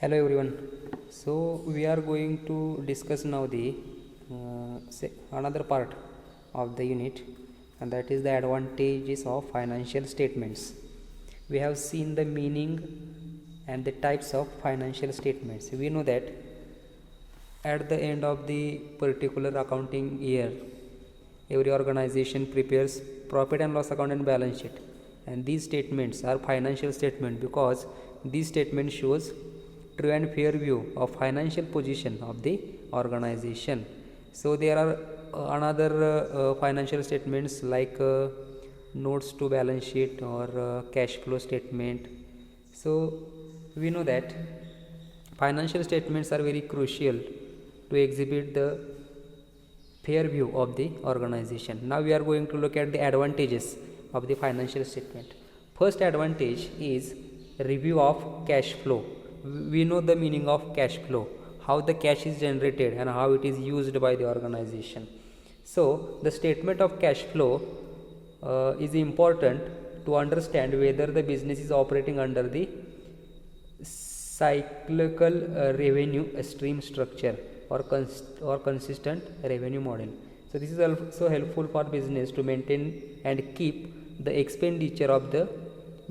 Hello everyone. So we are going to discuss now the another part of the unit, and that is the advantages of financial statements. We have seen the meaning and the types of financial statements. We know that at the end of the particular accounting year, every organization prepares profit and loss account and balance sheet, and these statements are financial statement because these statement shows true and fair view of financial position of the organization. So there are another financial statements like notes to balance sheet or cash flow statement. So we know that financial statements are very crucial to exhibit the fair view of the organization. Now we are going to look at the advantages of the financial statement. First advantage is review of cash flow. We know the meaning of cash flow, how the cash is generated and how it is used by the organization. So the statement of cash flow is important to understand whether the business is operating under the cyclical revenue stream structure or consistent revenue model. So this is also helpful for business to maintain and keep the expenditure of the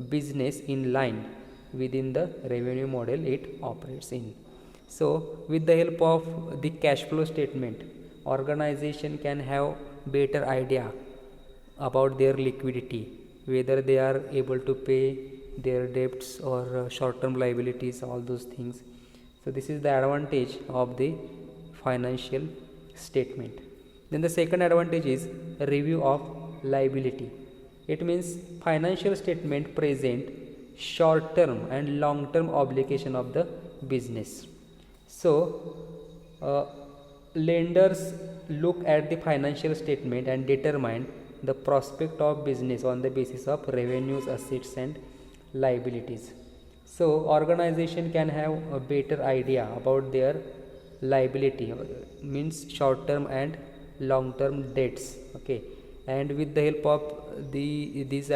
business in line within the revenue model it operates in. So with the help of the cash flow statement, organization can have better idea about their liquidity, whether they are able to pay their debts or short term liabilities, all those things. So this is the advantage of the financial statement. Then the second advantage is review of liability. It means financial statement present short term and long term obligation of the business. So lenders look at the financial statement and determine the prospect of business on the basis of revenues, assets and liabilities. So organization can have a better idea about their liability, means short term and long term debts. Okay, and with the help of these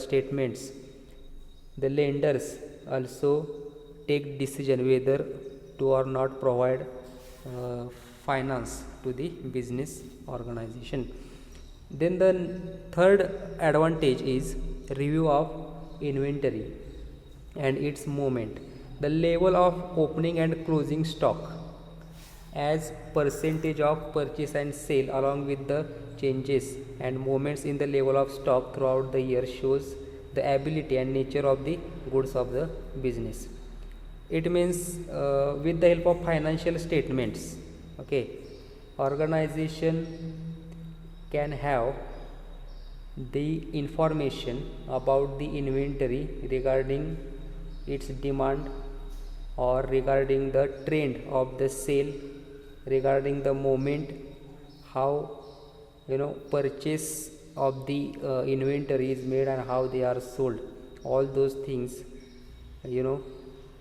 statements, the lenders also take decision whether to or not provide uh, finance to the business organization. Then the third advantage is review of inventory and its movement. The level of opening and closing stock as percentage of purchase and sale along with the changes and movements in the level of stock throughout the year shows the ability and nature of the goods of the business. It means with the help of financial statements, okay, organization can have the information about the inventory regarding its demand or regarding the trend of the sale, regarding the moment, how purchase of the inventory is made and how they are sold. All those things you know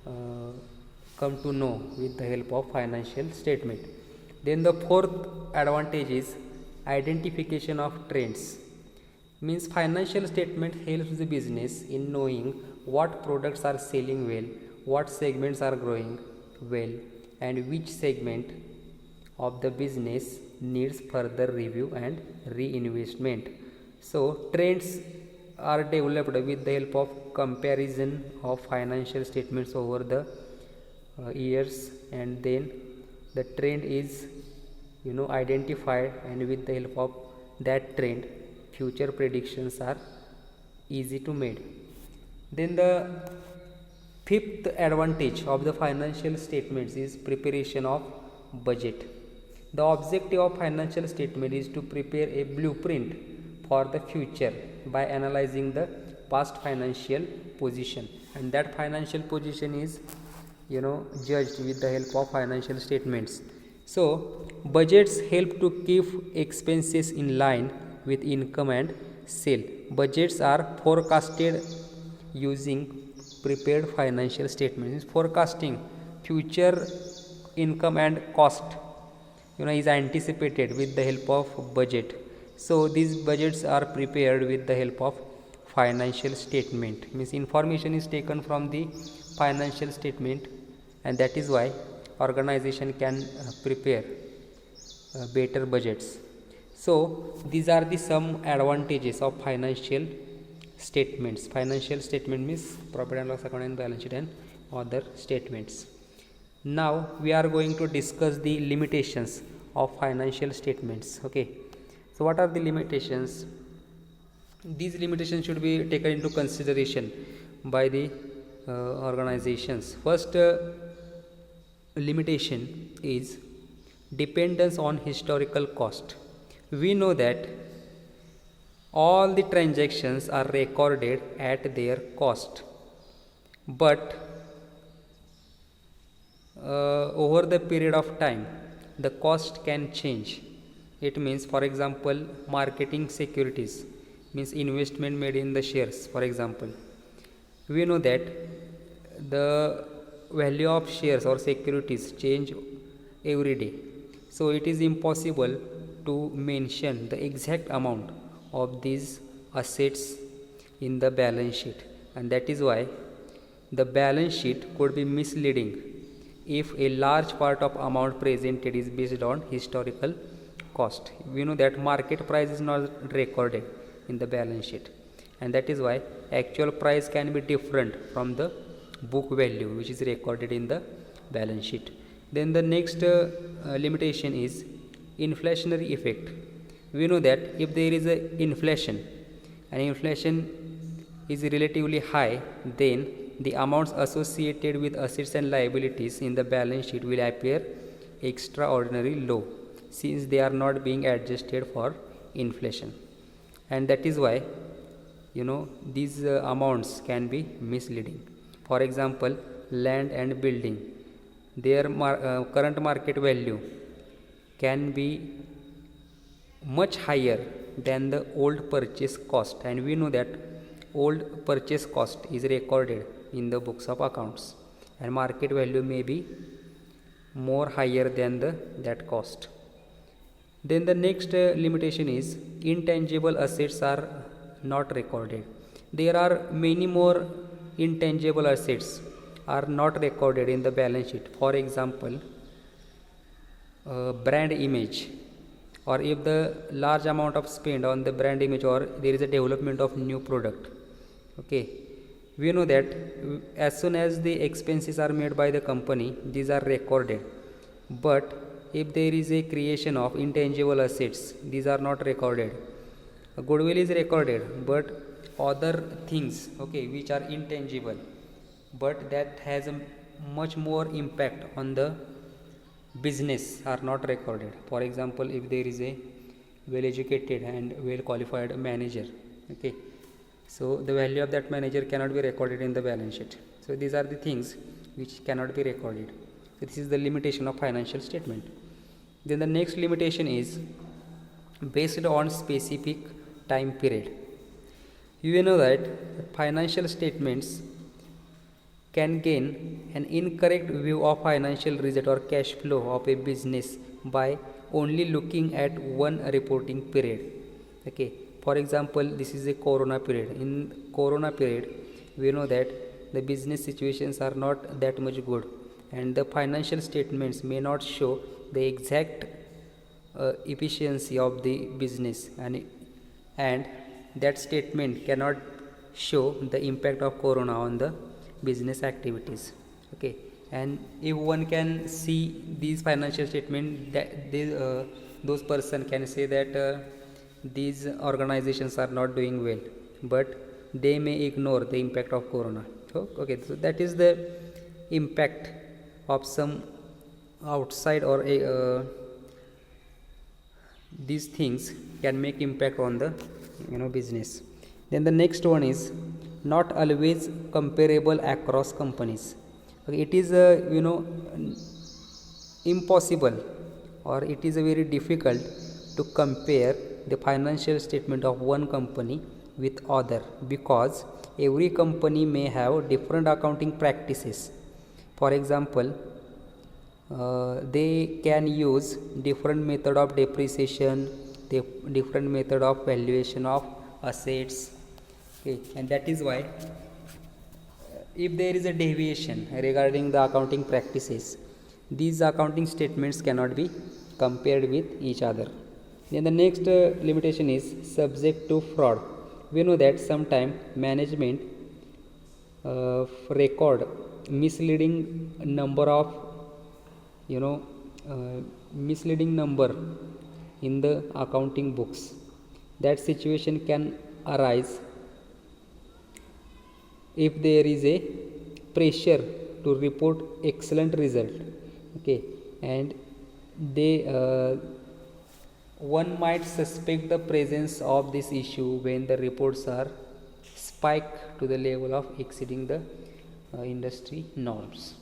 uh, come to know with the help of financial statement. Then the fourth advantage is identification of trends. Means financial statement helps the business in knowing what products are selling well, what segments are growing well, and which segment of the business needs further review and reinvestment. So trends are developed with the help of comparison of financial statements over the years, and then the trend is identified, and with the help of that trend future predictions are easy to made. Then the fifth advantage of the financial statements is preparation of budget. The objective of financial statement is to prepare a blueprint for the future by analyzing the past financial position, and that financial position is judged with the help of financial statements. So budgets help to keep expenses in line with income and sale. Budgets are forecasted using prepared financial statements. Forecasting future income and cost is anticipated with the help of budget. So these budgets are prepared with the help of financial statement. Means information is taken from the financial statement and that is why organization can prepare better budgets. So these are the some advantages of financial statements. Financial statement means profit and loss account and balance sheet and other statements. Now we are going to discuss the limitations of financial statements. Okay, so what are the limitations? These limitations should be taken into consideration by the organizations. First limitation is dependence on historical cost. We know that all the transactions are recorded at their cost, but over the period of time the cost can change. It means, for example, marketing securities means investment made in the shares. For example, we know that the value of shares or securities change every day, so it is impossible to mention the exact amount of these assets in the balance sheet, and that is why the balance sheet could be misleading if a large part of amount presented is based on historical cost. We know that market price is not recorded in the balance sheet, and that is why actual price can be different from the book value which is recorded in the balance sheet. Then the next limitation is inflationary effect. We know that if there is a inflation and inflation is relatively high, then the amounts associated with assets and liabilities in the balance sheet will appear extraordinarily low, since they are not being adjusted for inflation, and that is why these amounts can be misleading. For example, land and building, their current market value can be much higher than the old purchase cost, and we know that old purchase cost is recorded in the books of accounts, and market value may be more higher than that cost. Then the next limitation is intangible assets are not recorded. There are many more intangible assets are not recorded in the balance sheet. For example, brand image, or if the large amount of spend on the brand image, or there is a development of new product. Okay, we know that as soon as the expenses are made by the company, these are recorded, but if there is a creation of intangible assets, these are not recorded. Goodwill is recorded, but other things, okay, which are intangible but that has a much more impact on the business, are not recorded. For example, if there is a well educated and well qualified manager, okay, so the value of that manager cannot be recorded in the balance sheet. So these are the things which cannot be recorded. So this is the limitation of financial statement. Then the next limitation is based on specific time period. You know that financial statements can gain an incorrect view of financial result or cash flow of a business by only looking at one reporting period. Okay, for example, this is a corona period. In corona period, we know that the business situations are not that much good, and the financial statements may not show the exact efficiency of the business, and that statement cannot show the impact of corona on the business activities. Okay, and if one can see these financial statement, that those person can say that these organizations are not doing well, but they may ignore the impact of corona. So okay, so that is the impact of some outside or these things can make impact on the business. Then the next one is not always comparable across companies. Okay, it is impossible, or it is very difficult to compare the financial statement of one company with other, because every company may have different accounting practices. For example, they can use different method of depreciation, different method of valuation of assets. Okay, and that is why if there is a deviation regarding the accounting practices, these accounting statements cannot be compared with each other. Then the next limitation is subject to fraud. We know that sometime management record misleading number of you know misleading number in the accounting books. That situation can arise if there is a pressure to report excellent result, okay, and they one might suspect the presence of this issue when the reports are spike to the level of exceeding the industry norms.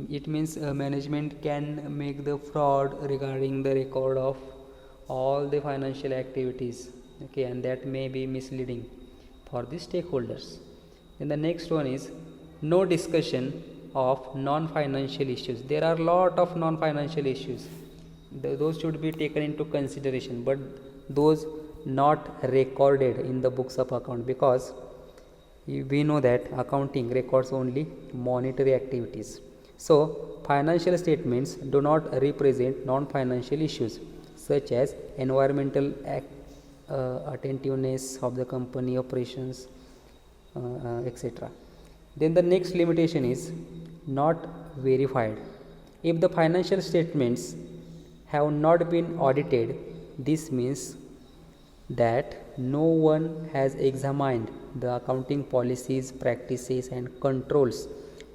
It means management can make the fraud regarding the record of all the financial activities, okay, and that may be misleading for the stakeholders. Then the next one is no discussion of non-financial issues. There are a lot of non-financial issues. Those should be taken into consideration, but those not recorded in the books of account, because we know that accounting records only monetary activities. So financial statements do not represent non-financial issues such as environmental attentiveness of the company operations, etc. Then the next limitation is not verified. If the financial statements have not been audited, this means that no one has examined the accounting policies, practices, and controls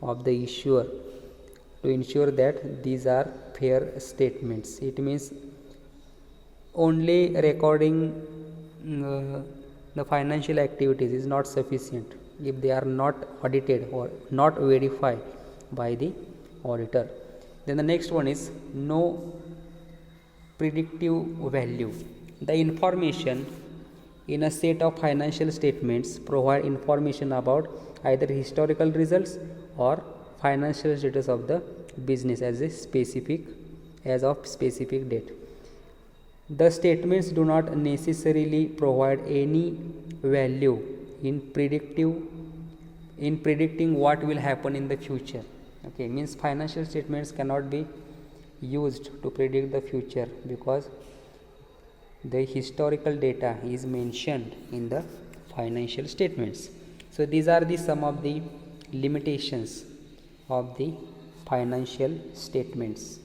of the issuer to ensure that these are fair statements. It means only recording the financial activities is not sufficient if they are not audited or not verified by the auditor. Then the next one is no predictive value. The information in a set of financial statements provide information about either historical results or financial status of the business as of specific date. The statements do not necessarily provide any value in predicting what will happen in the future. Okay, means financial statements cannot be used to predict the future because the historical data is mentioned in the financial statements. So these are the some of the limitations of the financial statements.